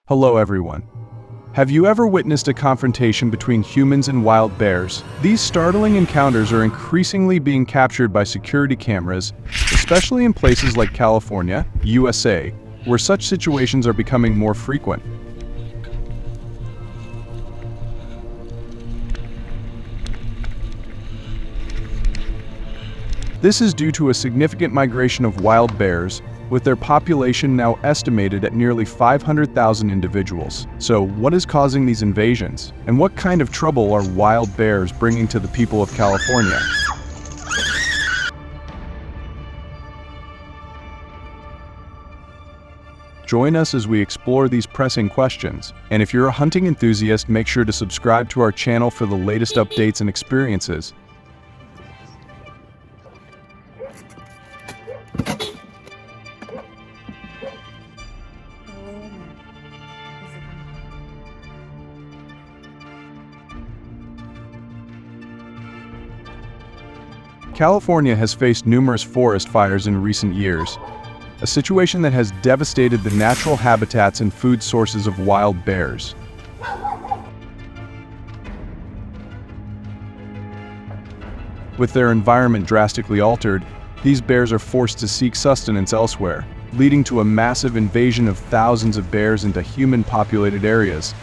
Hello everyone. Have you ever witnessed a confrontation between humans and wild bears? These startling encounters are increasingly being captured by security cameras, especially in places like California, USA, where such situations are becoming more frequent. This is due to a significant migration of wild bears, with their population now estimated at nearly 500,000 individuals. So, what is causing these invasions? And what kind of trouble are wild bears bringing to the people of California? Join us as we explore these pressing questions. And if you're a hunting enthusiast, make sure to subscribe to our channel for the latest updates and experiences. California has faced numerous forest fires in recent years, a situation that has devastated the natural habitats and food sources of wild bears. With their environment drastically altered, these bears are forced to seek sustenance elsewhere, leading to a massive invasion of thousands of bears into human-populated areas.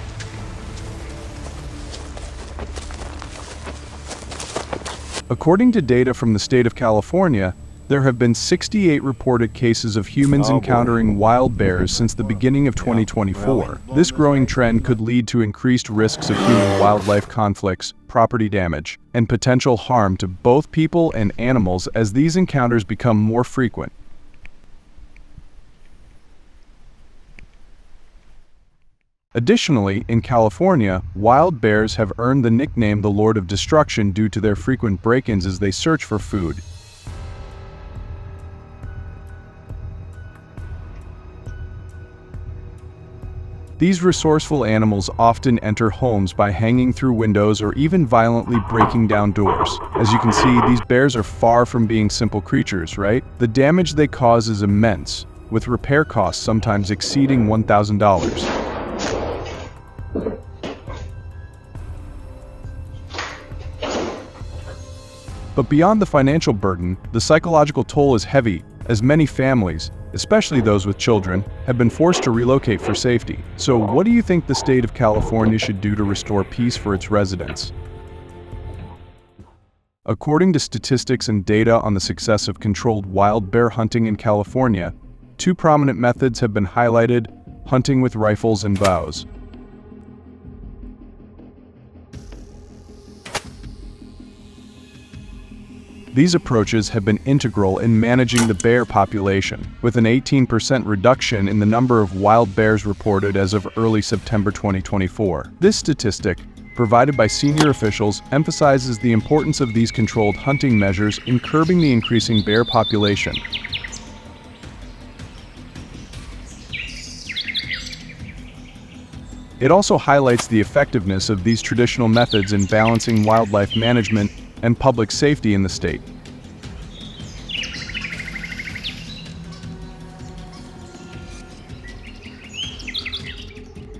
According to data from the state of California, there have been 68 reported cases of humans encountering wild bears since the beginning of 2024. This growing trend could lead to increased risks of human-wildlife conflicts, property damage, and potential harm to both people and animals as these encounters become more frequent. Additionally, in California, wild bears have earned the nickname the Lord of Destruction due to their frequent break-ins as they search for food. These resourceful animals often enter homes by hanging through windows or even violently breaking down doors. As you can see, these bears are far from being simple creatures, right? The damage they cause is immense, with repair costs sometimes exceeding $1,000. But beyond the financial burden, the psychological toll is heavy, as many families, especially those with children, have been forced to relocate for safety. So what do you think the state of California should do to restore peace for its residents? According to statistics and data on the success of controlled wild bear hunting in California, two prominent methods have been highlighted: hunting with rifles and bows. These approaches have been integral in managing the bear population, with an 18% reduction in the number of wild bears reported as of early September 2024. This statistic, provided by senior officials, emphasizes the importance of these controlled hunting measures in curbing the increasing bear population. It also highlights the effectiveness of these traditional methods in balancing wildlife management and public safety in the state.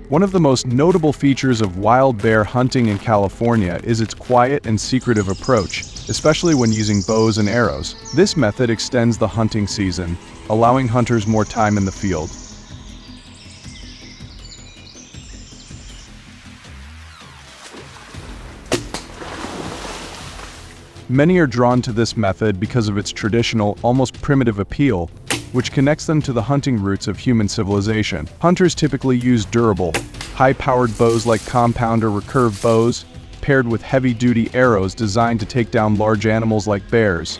One of the most notable features of wild bear hunting in California is its quiet and secretive approach, especially when using bows and arrows. This method extends the hunting season, allowing hunters more time in the field. Many are drawn to this method because of its traditional, almost primitive appeal, which connects them to the hunting roots of human civilization. Hunters typically use durable, high-powered bows like compound or recurve bows, paired with heavy-duty arrows designed to take down large animals like bears.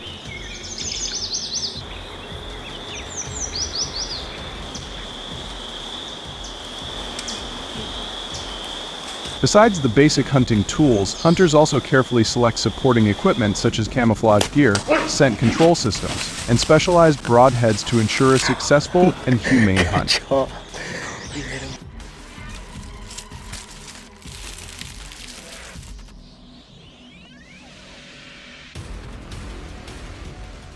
Besides the basic hunting tools, hunters also carefully select supporting equipment such as camouflage gear, scent control systems, and specialized broadheads to ensure a successful and humane hunt.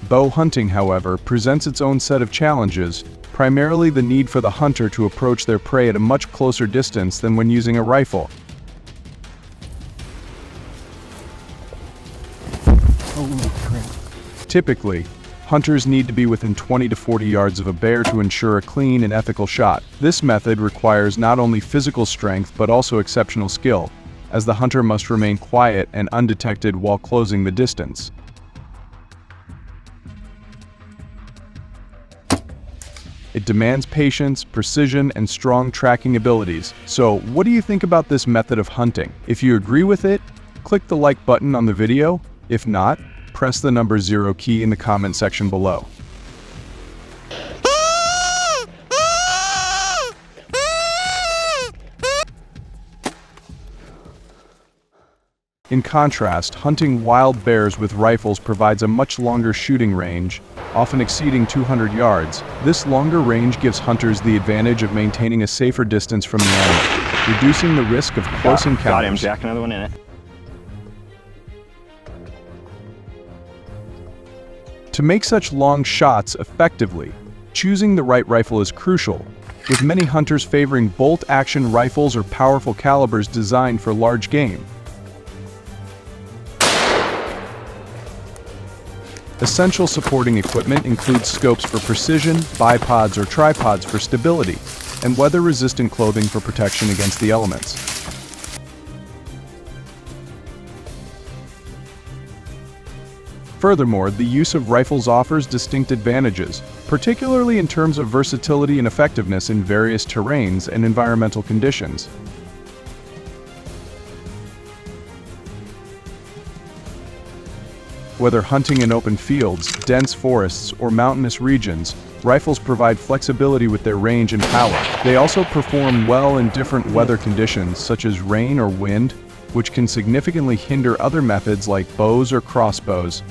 Bow hunting, however, presents its own set of challenges, primarily the need for the hunter to approach their prey at a much closer distance than when using a rifle. Typically, hunters need to be within 20 to 40 yards of a bear to ensure a clean and ethical shot. This method requires not only physical strength but also exceptional skill, as the hunter must remain quiet and undetected while closing the distance. It demands patience, precision, and strong tracking abilities. So, what do you think about this method of hunting? If you agree with it, click the like button on the video. If not, press the number 0 key in the comment section below. In contrast, hunting wild bears with rifles provides a much longer shooting range, often exceeding 200 yards. This longer range gives hunters the advantage of maintaining a safer distance from the animal, reducing the risk of close encounters. Got him, Jack, another one in it. To make such long shots effectively, choosing the right rifle is crucial, with many hunters favoring bolt-action rifles or powerful calibers designed for large game. Essential supporting equipment includes scopes for precision, bipods or tripods for stability, and weather-resistant clothing for protection against the elements. Furthermore, the use of rifles offers distinct advantages, particularly in terms of versatility and effectiveness in various terrains and environmental conditions. Whether hunting in open fields, dense forests, or mountainous regions, rifles provide flexibility with their range and power. They also perform well in different weather conditions, such as rain or wind, which can significantly hinder other methods like bows or crossbows.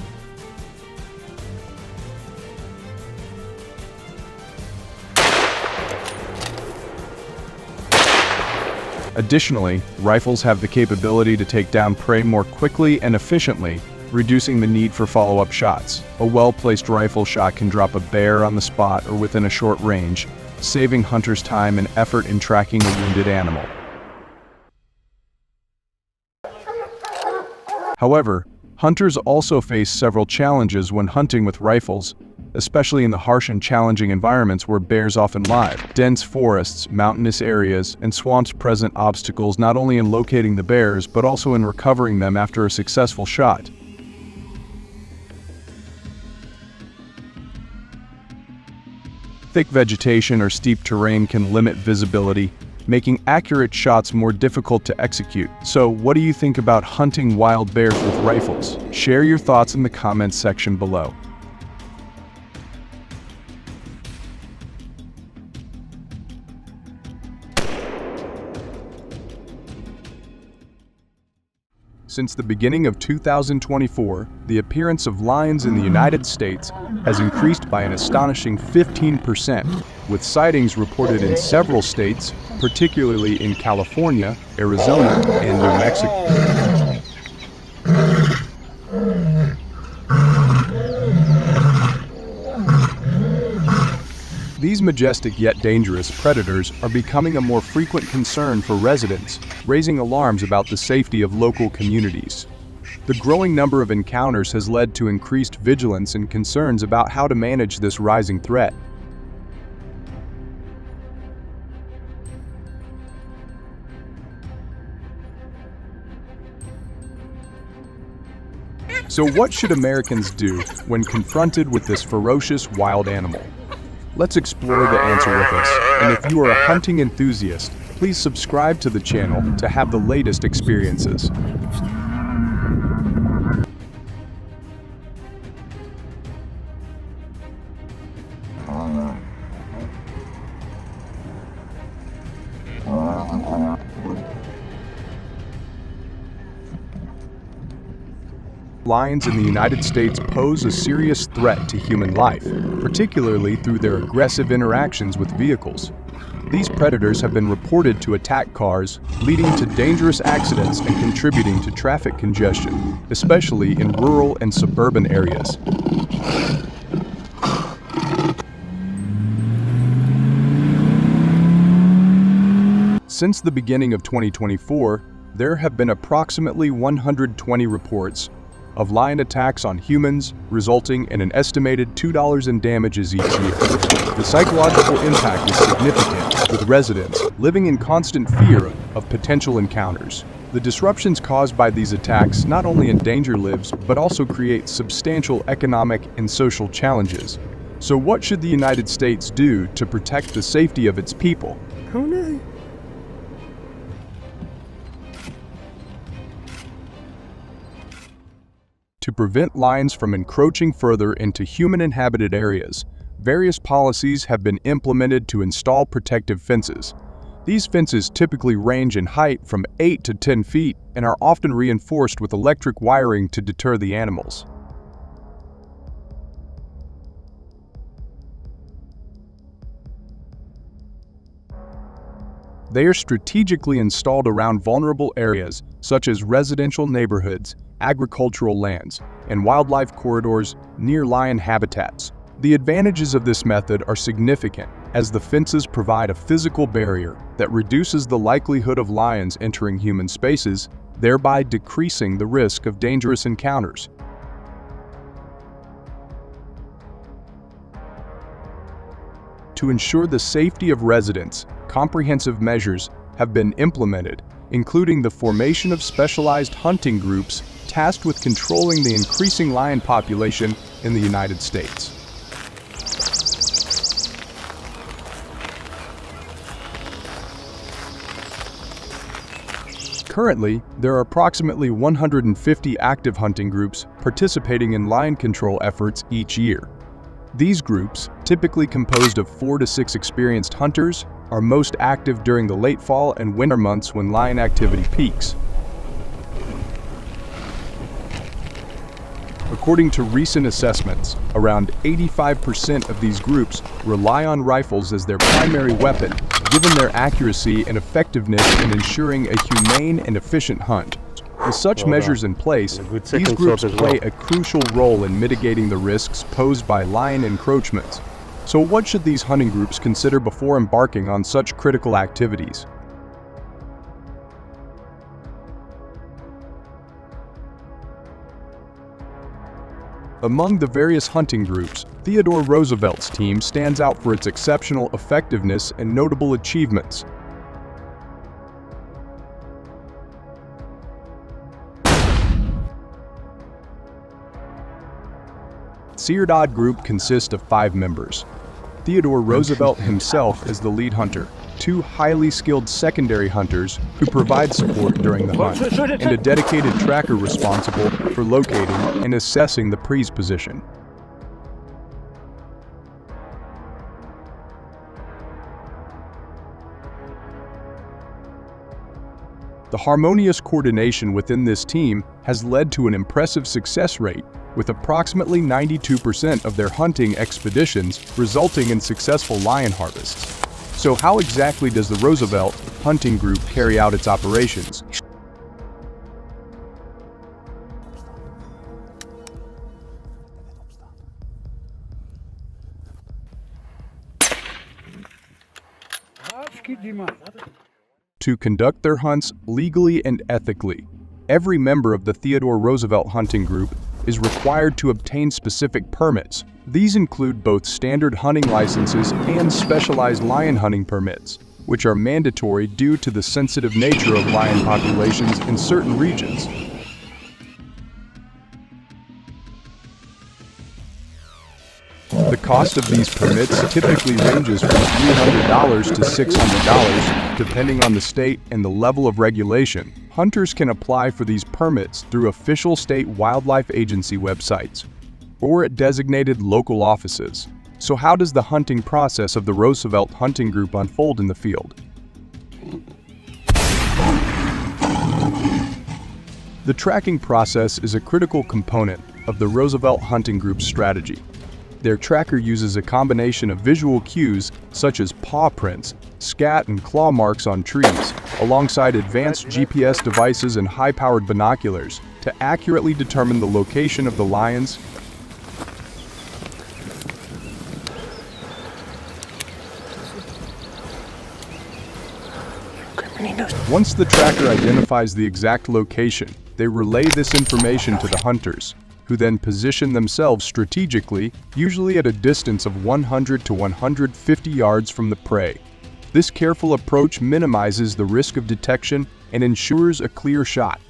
Additionally, rifles have the capability to take down prey more quickly and efficiently, reducing the need for follow-up shots. A well-placed rifle shot can drop a bear on the spot or within a short range, saving hunters time and effort in tracking a wounded animal. However, hunters also face several challenges when hunting with rifles, especially in the harsh and challenging environments where bears often live. Dense forests, mountainous areas, and swamps present obstacles not only in locating the bears but also in recovering them after a successful shot. Thick vegetation or steep terrain can limit visibility, making accurate shots more difficult to execute. So, what do you think about hunting wild bears with rifles? Share your thoughts in the comments section below. Since the beginning of 2024, the appearance of lions in the United States has increased by an astonishing 15%, with sightings reported in several states, particularly in California, Arizona, and New Mexico. These majestic yet dangerous predators are becoming a more frequent concern for residents, raising alarms about the safety of local communities. The growing number of encounters has led to increased vigilance and concerns about how to manage this rising threat. So what should Americans do when confronted with this ferocious wild animal? Let's explore the answer with us, and if you are a hunting enthusiast, please subscribe to the channel to have the latest experiences. Lions in the United States pose a serious threat to human life, particularly through their aggressive interactions with vehicles. These predators have been reported to attack cars, leading to dangerous accidents and contributing to traffic congestion, especially in rural and suburban areas. Since the beginning of 2024, there have been approximately 120 reports of lion attacks on humans, resulting in an estimated $2 in damages each year. The psychological impact is significant, with residents living in constant fear of potential encounters. The disruptions caused by these attacks not only endanger lives, but also create substantial economic and social challenges. So what should the United States do to protect the safety of its people? Oh no. To prevent lions from encroaching further into human-inhabited areas, various policies have been implemented to install protective fences. These fences typically range in height from 8 to 10 feet and are often reinforced with electric wiring to deter the animals. They are strategically installed around vulnerable areas such as residential neighborhoods, agricultural lands, and wildlife corridors near lion habitats. The advantages of this method are significant, as the fences provide a physical barrier that reduces the likelihood of lions entering human spaces, thereby decreasing the risk of dangerous encounters. To ensure the safety of residents, comprehensive measures have been implemented, including the formation of specialized hunting groups tasked with controlling the increasing lion population in the United States. Currently, there are approximately 150 active hunting groups participating in lion control efforts each year. These groups, typically composed of 4 to 6 experienced hunters, are most active during the late fall and winter months when lion activity peaks. According to recent assessments, around 85% of these groups rely on rifles as their primary weapon, given their accuracy and effectiveness in ensuring a humane and efficient hunt. With such measures in place, these groups play a crucial role in mitigating the risks posed by lion encroachments. So what should these hunting groups consider before embarking on such critical activities? Among the various hunting groups, Theodore Roosevelt's team stands out for its exceptional effectiveness and notable achievements. Seardod Group consists of 5 members. Theodore Roosevelt himself is the lead hunter, 2 highly skilled secondary hunters who provide support during the hunt, and a dedicated tracker responsible for locating and assessing the pre's position. The harmonious coordination within this team has led to an impressive success rate, with approximately 92% of their hunting expeditions resulting in successful lion harvests. So how exactly does the Roosevelt Hunting Group carry out its operations? To conduct their hunts legally and ethically, every member of the Theodore Roosevelt Hunting Group is required to obtain specific permits. These include both standard hunting licenses and specialized lion hunting permits, which are mandatory due to the sensitive nature of lion populations in certain regions. The cost of these permits typically ranges from $300 to $600, depending on the state and the level of regulation. Hunters can apply for these permits through official state wildlife agency websites or at designated local offices. So how does the hunting process of the Roosevelt Hunting Group unfold in the field? The tracking process is a critical component of the Roosevelt Hunting Group's strategy. Their tracker uses a combination of visual cues such as paw prints, scat and claw marks on trees, alongside advanced GPS devices and high-powered binoculars to accurately determine the location of the lions. Once the tracker identifies the exact location, they relay this information to the hunters, who then position themselves strategically, usually at a distance of 100 to 150 yards from the prey. This careful approach minimizes the risk of detection and ensures a clear shot.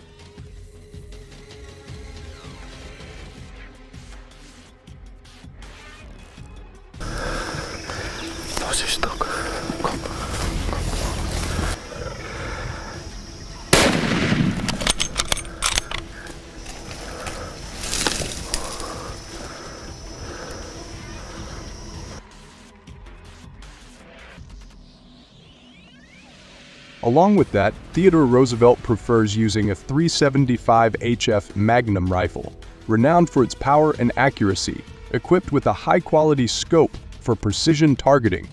Along with that, Theodore Roosevelt prefers using a .375 HF Magnum rifle, renowned for its power and accuracy, equipped with a high-quality scope for precision targeting.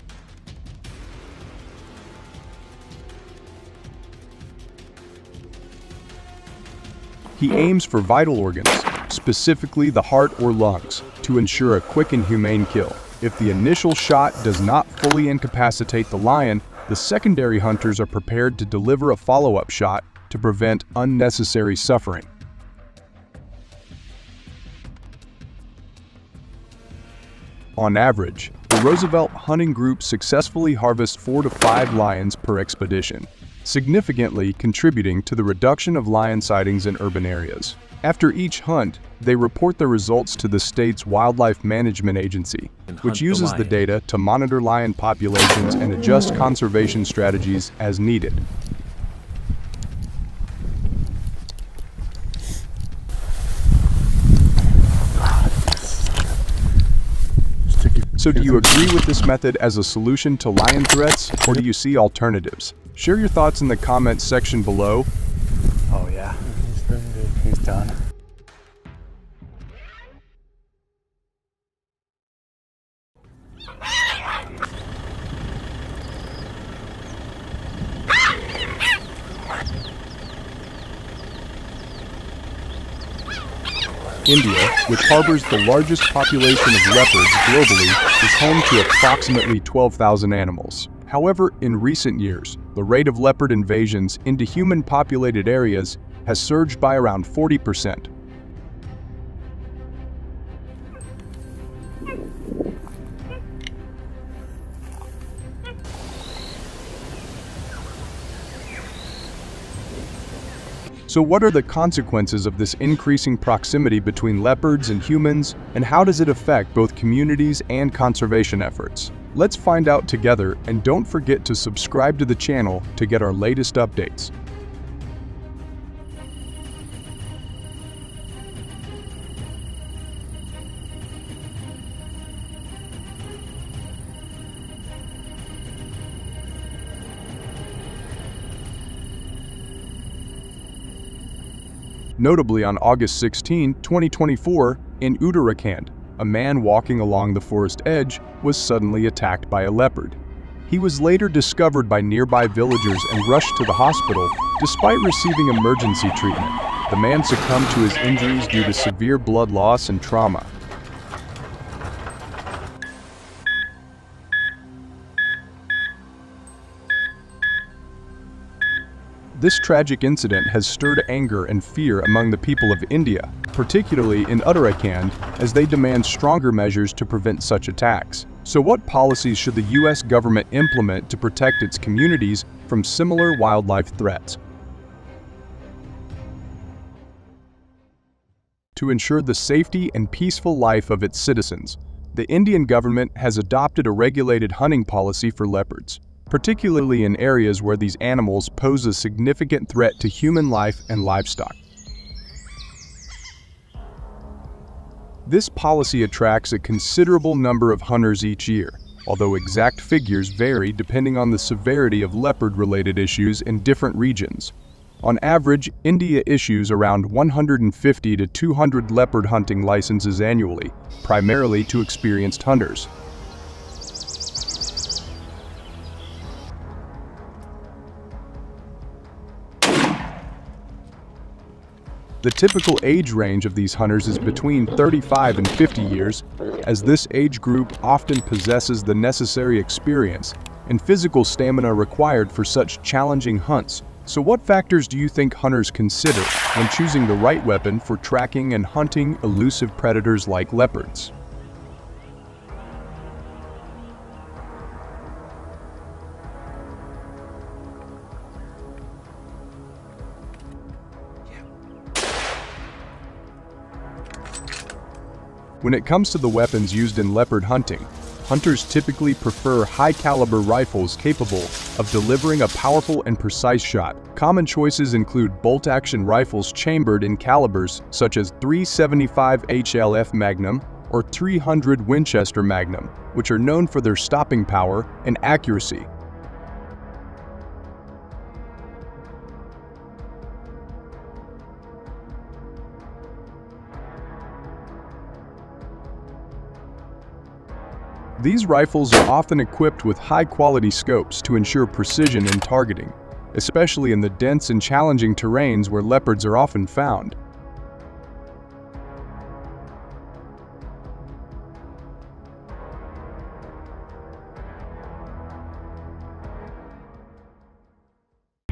He aims for vital organs, specifically the heart or lungs, to ensure a quick and humane kill. If the initial shot does not fully incapacitate the lion, the secondary hunters are prepared to deliver a follow-up shot to prevent unnecessary suffering. On average, the Roosevelt hunting group successfully harvests 4 to 5 lions per expedition, significantly contributing to the reduction of lion sightings in urban areas. After each hunt, they report the results to the state's Wildlife Management Agency, which uses the data to monitor lion populations and adjust conservation strategies as needed. So do you agree with this method as a solution to lion threats, or do you see alternatives? Share your thoughts in the comments section below. Oh yeah, he's doing good. He's done. India, which harbors the largest population of leopards globally, is home to approximately 12,000 animals. However, in recent years, the rate of leopard invasions into human-populated areas has surged by around 40%. So what are the consequences of this increasing proximity between leopards and humans, and how does it affect both communities and conservation efforts? Let's find out together, and don't forget to subscribe to the channel to get our latest updates. Notably, on August 16, 2024, in Uttarakhand, a man walking along the forest edge was suddenly attacked by a leopard. He was later discovered by nearby villagers and rushed to the hospital. Despite receiving emergency treatment, the man succumbed to his injuries due to severe blood loss and trauma. This tragic incident has stirred anger and fear among the people of India, particularly in Uttarakhand, as they demand stronger measures to prevent such attacks. So what policies should the US government implement to protect its communities from similar wildlife threats? To ensure the safety and peaceful life of its citizens, the Indian government has adopted a regulated hunting policy for leopards, particularly in areas where these animals pose a significant threat to human life and livestock. This policy attracts a considerable number of hunters each year, although exact figures vary depending on the severity of leopard-related issues in different regions. On average, India issues around 150 to 200 leopard hunting licenses annually, primarily to experienced hunters. The typical age range of these hunters is between 35 and 50 years, as this age group often possesses the necessary experience and physical stamina required for such challenging hunts, So what factors do you think hunters consider when choosing the right weapon for tracking and hunting elusive predators like leopards? When it comes to the weapons used in leopard hunting, hunters typically prefer high-caliber rifles capable of delivering a powerful and precise shot. Common choices include bolt-action rifles chambered in calibers such as .375 HLF Magnum or .300 Winchester Magnum, which are known for their stopping power and accuracy. These rifles are often equipped with high-quality scopes to ensure precision in targeting, especially in the dense and challenging terrains where leopards are often found.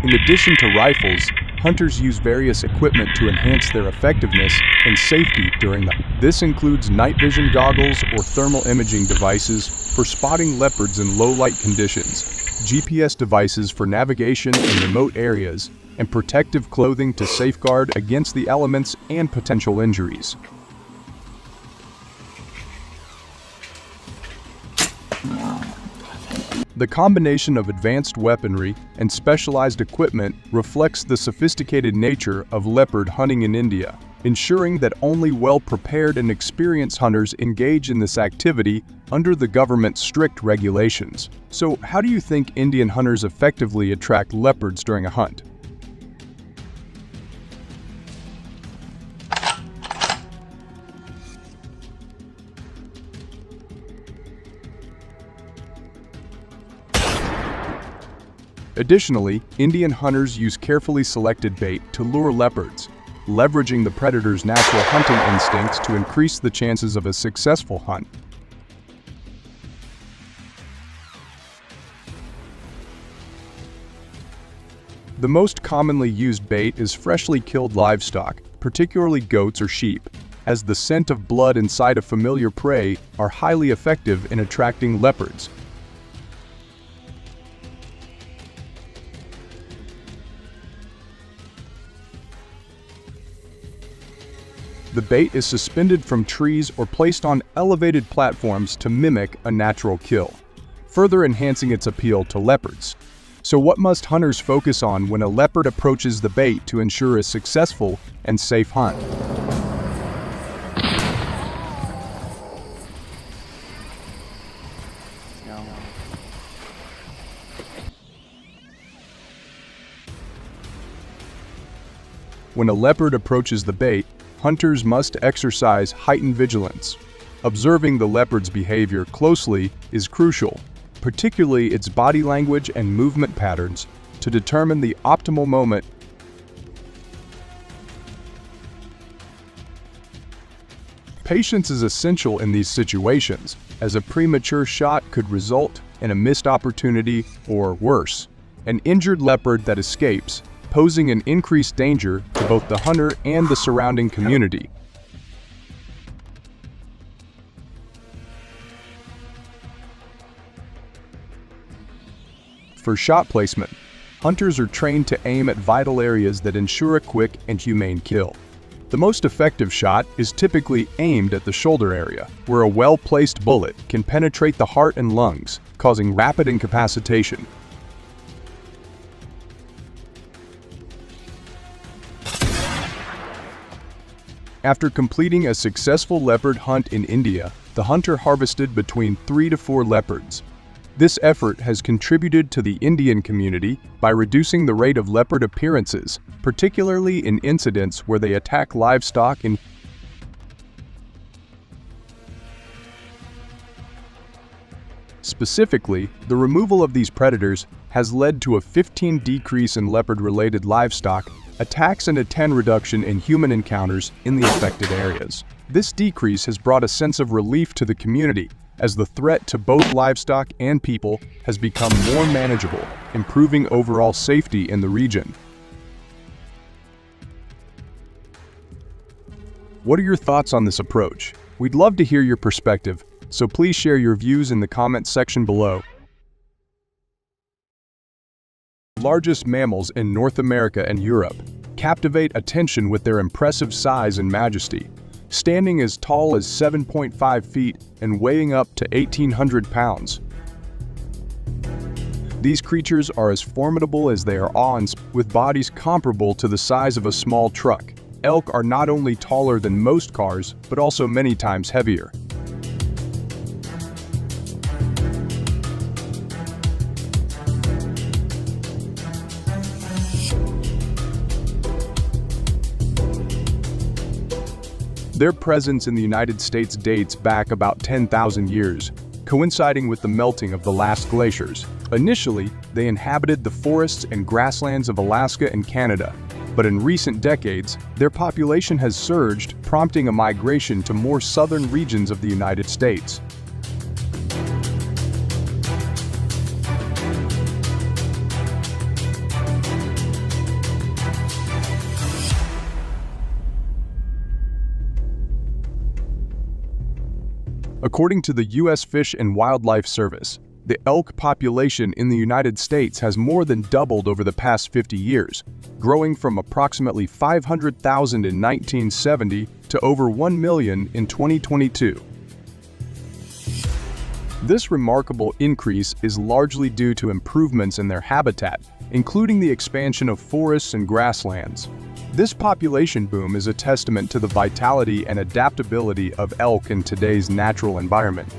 In addition to rifles, hunters use various equipment to enhance their effectiveness and safety during the hunt. This includes night vision goggles or thermal imaging devices for spotting leopards in low-light conditions, GPS devices for navigation in remote areas, and protective clothing to safeguard against the elements and potential injuries. The combination of advanced weaponry and specialized equipment reflects the sophisticated nature of leopard hunting in India, ensuring that only well-prepared and experienced hunters engage in this activity under the government's strict regulations. So, how do you think Indian hunters effectively attract leopards during a hunt? Additionally, Indian hunters use carefully selected bait to lure leopards, leveraging the predator's natural hunting instincts to increase the chances of a successful hunt. The most commonly used bait is freshly killed livestock, particularly goats or sheep, as the scent of blood inside a familiar prey are highly effective in attracting leopards. The bait is suspended from trees or placed on elevated platforms to mimic a natural kill, further enhancing its appeal to leopards. So what must hunters focus on when a leopard approaches the bait to ensure a successful and safe hunt? When a leopard approaches the bait, hunters must exercise heightened vigilance. Observing the leopard's behavior closely is crucial, particularly its body language and movement patterns, to determine the optimal moment. Patience is essential in these situations, as a premature shot could result in a missed opportunity or, worse, an injured leopard that escapes, posing an increased danger to both the hunter and the surrounding community. For shot placement, hunters are trained to aim at vital areas that ensure a quick and humane kill. The most effective shot is typically aimed at the shoulder area, where a well-placed bullet can penetrate the heart and lungs, causing rapid incapacitation. After completing a successful leopard hunt in India, the hunter harvested between 3 to 4 leopards. This effort has contributed to the Indian community by reducing the rate of leopard appearances, particularly in incidents where they attack livestock and Specifically, the removal of these predators has led to a 15% decrease in leopard-related livestock attacks and a 10% reduction in human encounters in the affected areas. This decrease has brought a sense of relief to the community, as the threat to both livestock and people has become more manageable, improving overall safety in the region. What are your thoughts on this approach? We'd love to hear your perspective, so please share your views in the comments section below. Largest mammals in North America and Europe captivate attention with their impressive size and majesty, standing as tall as 7.5 feet and weighing up to 1,800 pounds. These creatures are as formidable as they are awe-inspiring, with bodies comparable to the size of a small truck. Elk are not only taller than most cars, but also many times heavier. Their presence in the United States dates back about 10,000 years, coinciding with the melting of the last glaciers. Initially, they inhabited the forests and grasslands of Alaska and Canada, but in recent decades, their population has surged, prompting a migration to more southern regions of the United States. According to the U.S. Fish and Wildlife Service, the elk population in the United States has more than doubled over the past 50 years, growing from approximately 500,000 in 1970 to over 1 million in 2022. This remarkable increase is largely due to improvements in their habitat, including the expansion of forests and grasslands. This population boom is a testament to the vitality and adaptability of elk in today's natural environment.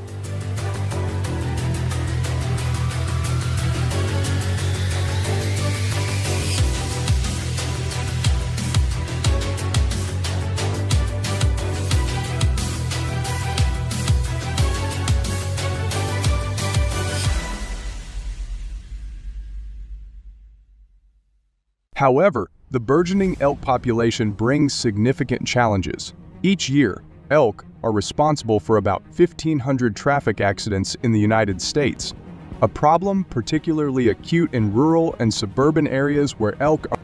However, the burgeoning elk population brings significant challenges. Each year, elk are responsible for about 1,500 traffic accidents in the United States, a problem particularly acute in rural and suburban areas where elk are.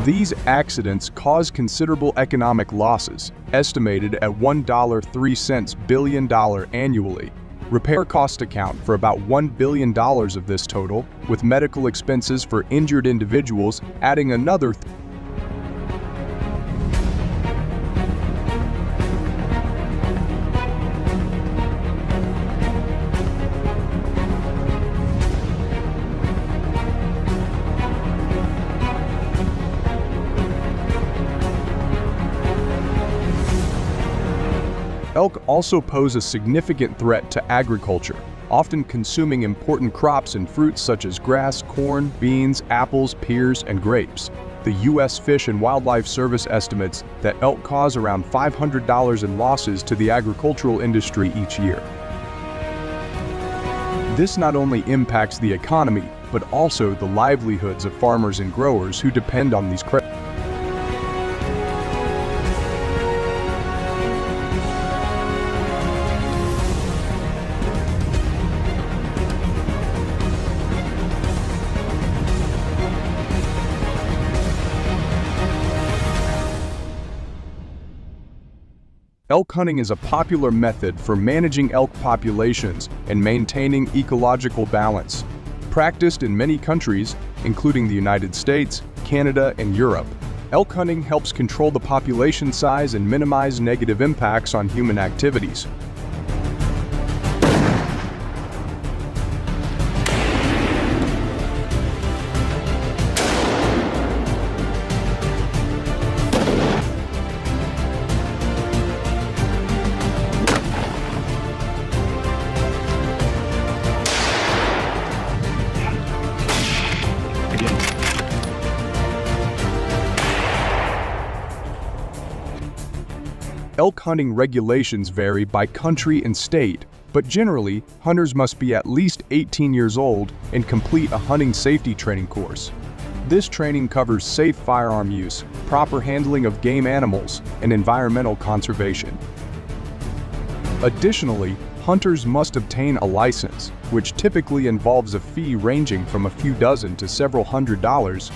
These accidents cause considerable economic losses, estimated at $1.03 billion annually. Repair costs account for about $1 billion of this total, with medical expenses for injured individuals adding another. Elk also pose a significant threat to agriculture, often consuming important crops and fruits such as grass, corn, beans, apples, pears, and grapes. The U.S. Fish and Wildlife Service estimates that elk cause around $500 in losses to the agricultural industry each year. This not only impacts the economy, but also the livelihoods of farmers and growers who depend on these crops. Elk hunting is a popular method for managing elk populations and maintaining ecological balance. Practiced in many countries, including the United States, Canada, and Europe, elk hunting helps control the population size and minimize negative impacts on human activities. Elk hunting regulations vary by country and state, but generally, hunters must be at least 18 years old and complete a hunting safety training course. This training covers safe firearm use, proper handling of game animals, and environmental conservation. Additionally, hunters must obtain a license, which typically involves a fee ranging from a few dozen to several $100s.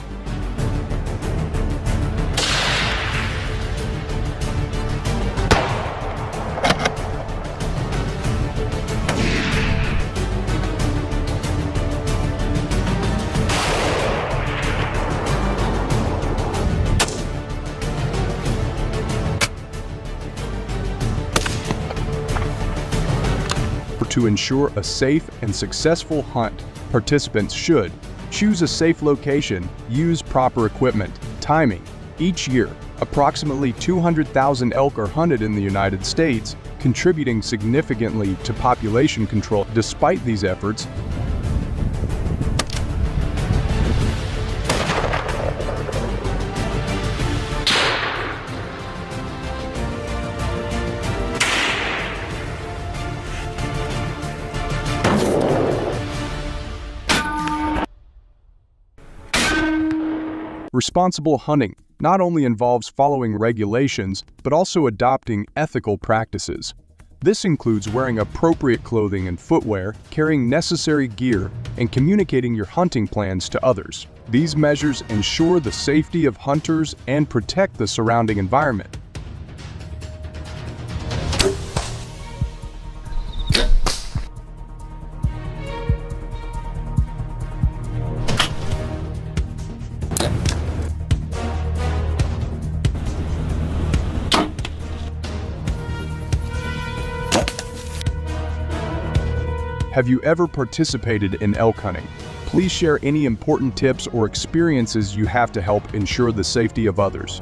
To ensure a safe and successful hunt, participants should choose a safe location, use proper equipment, timing. Each year, approximately 200,000 elk are hunted in the United States, contributing significantly to population control. Despite these efforts, responsible hunting not only involves following regulations, but also adopting ethical practices. This includes wearing appropriate clothing and footwear, carrying necessary gear, and communicating your hunting plans to others. These measures ensure the safety of hunters and protect the surrounding environment. Have you ever participated in elk hunting? Please share any important tips or experiences you have to help ensure the safety of others.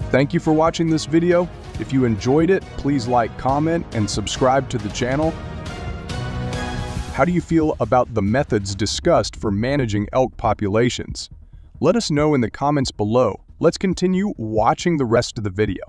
Thank you for watching this video. If you enjoyed it, please like, comment, and subscribe to the channel. How do you feel about the methods discussed for managing elk populations? Let us know in the comments below. Let's continue watching the rest of the video.